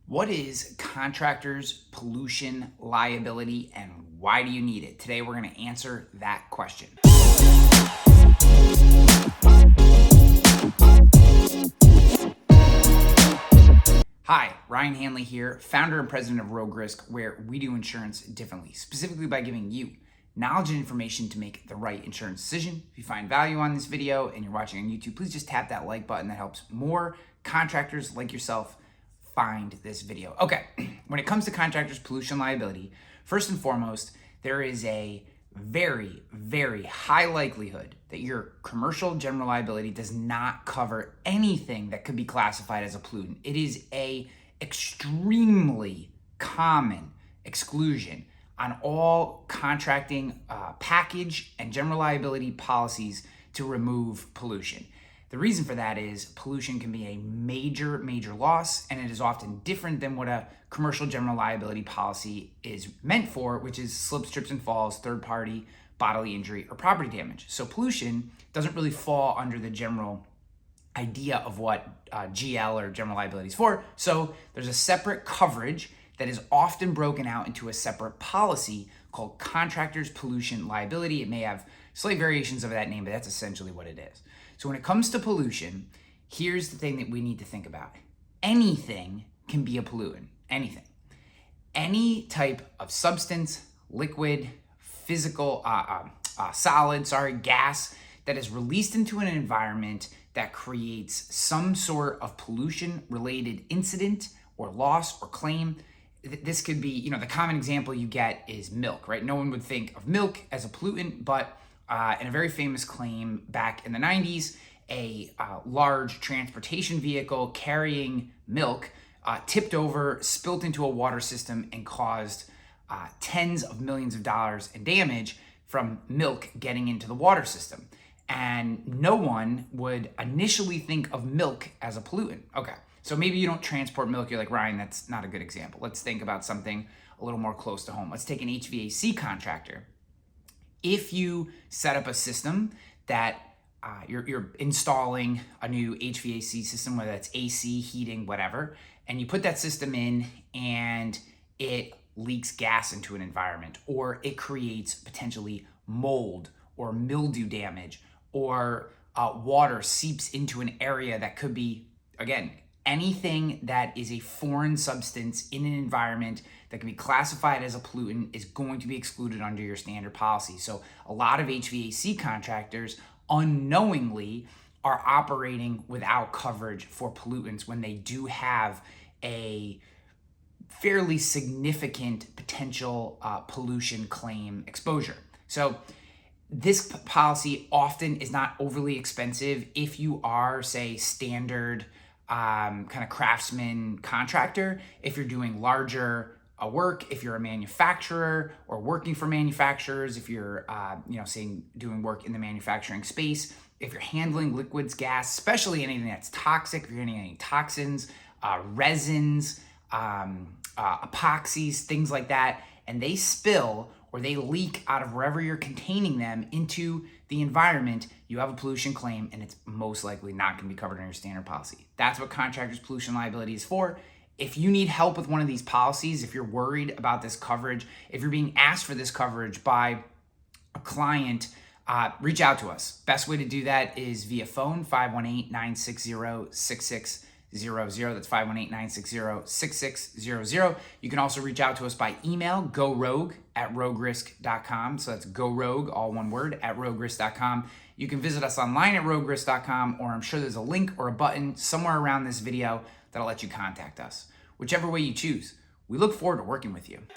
What is contractors' pollution liability and why do you need it? Today we're going to answer that question. Hi, Ryan Hanley here, founder and president of 𝗨𝗏, where we do insurance differently, specifically by giving you knowledge and information to make the right insurance decision. If you find value on this video and you're watching on YouTube, please just tap that like button. That helps more contractors like yourself find this video. Okay, when it comes to contractors' pollution liability, first and foremost, there is a very, very high likelihood that your commercial general liability does not cover anything that could be classified as a pollutant. It is a extremely common exclusion on all contracting package and general liability policies to remove pollution. The reason for that is pollution can be a major loss, and it is often different than what a commercial general liability policy is meant for, which is slips, trips, and falls, third-party bodily injury, or property damage. So pollution doesn't really fall under the general idea of what GL or general liability is for. So there's a separate coverage that is often broken out into a separate policy called contractors' pollution liability. It may have slight variations of that name, but that's essentially what it is. So when it comes to pollution, here's the thing that we need to think about. Anything can be a pollutant, anything. Any type of substance, liquid, physical, gas that is released into an environment that creates some sort of pollution-related incident or loss or claim. This could be, the common example you get is milk, right? No one would think of milk as a pollutant, but in a very famous claim back in the 90s, a large transportation vehicle carrying milk tipped over, spilt into a water system, and caused tens of millions of dollars in damage from milk getting into the water system. And no one would initially think of milk as a pollutant. Okay, so maybe you don't transport milk. You're like, Ryan, that's not a good example. Let's think about something a little more close to home. Let's take an HVAC contractor. If you set up a system that you're installing a new HVAC system, whether that's AC, heating, whatever, and you put that system in and it leaks gas into an environment, or it creates potentially mold or mildew damage, or water seeps into an area that could be, again, anything that is a foreign substance in an environment that can be classified as a pollutant is going to be excluded under your standard policy. So a lot of HVAC contractors unknowingly are operating without coverage for pollutants when they do have a fairly significant potential pollution claim exposure. So this policy often is not overly expensive if you are, say, standard kind of craftsman contractor. If you're doing larger work, if you're a manufacturer or working for manufacturers, if you're doing work in the manufacturing space, if you're handling liquids, gas, especially anything that's toxic, if you're handling any toxins, resins, epoxies, things like that, and they spill or they leak out of wherever you're containing them into the environment, you have a pollution claim, and it's most likely not going to be covered in your standard policy. That's what contractors' pollution liability is for. If you need help with one of these policies, if you're worried about this coverage, if you're being asked for this coverage by a client, reach out to us. Best way to do that is via phone, 518-960-6600. That's 518-960-6600. You can also reach out to us by email, gorogue@𝗨𝗏risk.com. So that's gorogue, all one word, @𝗨𝗏risk.com. You can visit us online at 𝗨𝗏risk.com, or I'm sure there's a link or a button somewhere around this video that'll let you contact us. Whichever way you choose, we look forward to working with you.